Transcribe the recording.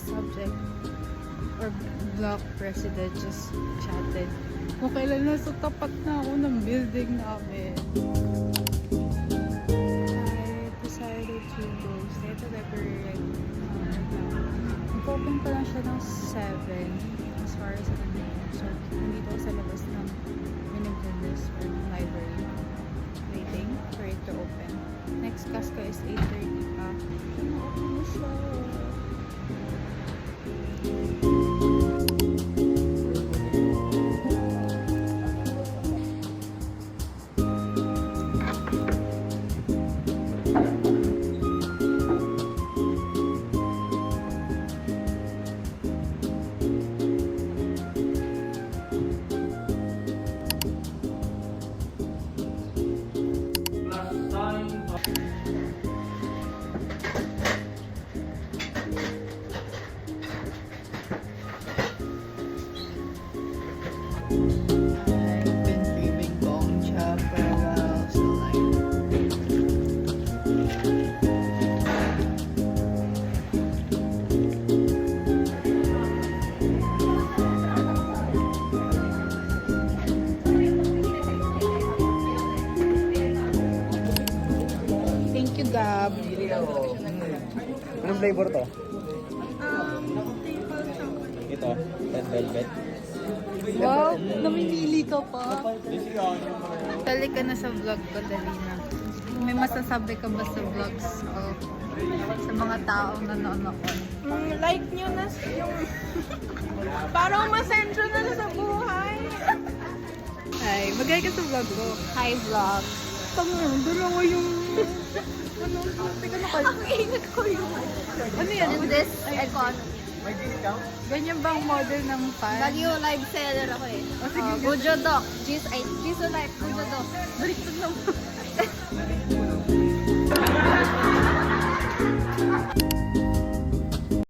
subject or block president just chatted kung kailan nasa tapat na ako ng building namin. I decided to go stay at the library right now. Nag-open pa lang siya ng 7 as far as I know. So, nandito ako sa labas ng Minneapolis or ng library waiting for it to open. Next class ko is 8:30 pa. Ano na siya? I've been craving Gongcha for a while, so thank you, Gab. Anong flavor to? Ito, red velvet. Wow, namimili ka pa. Tali ka na sa vlog ko, dali na. May masasabi ka ba sa vlogs ko? Sa mga taong nanonood? Like nyo na yung... Parang masensyo na sa buhay. Hi, magay ka sa vlog ko. Hi, vlog. Tama, dalawa yung... Ano? Teka na kayo. Ingat ko yung... Ano yan? And this icon. Ganyan bang model ng fan? Bagyo live seller ako eh. O, sige, Gujo Doc. Jiso Life. Gujo Doc. baliktad lang.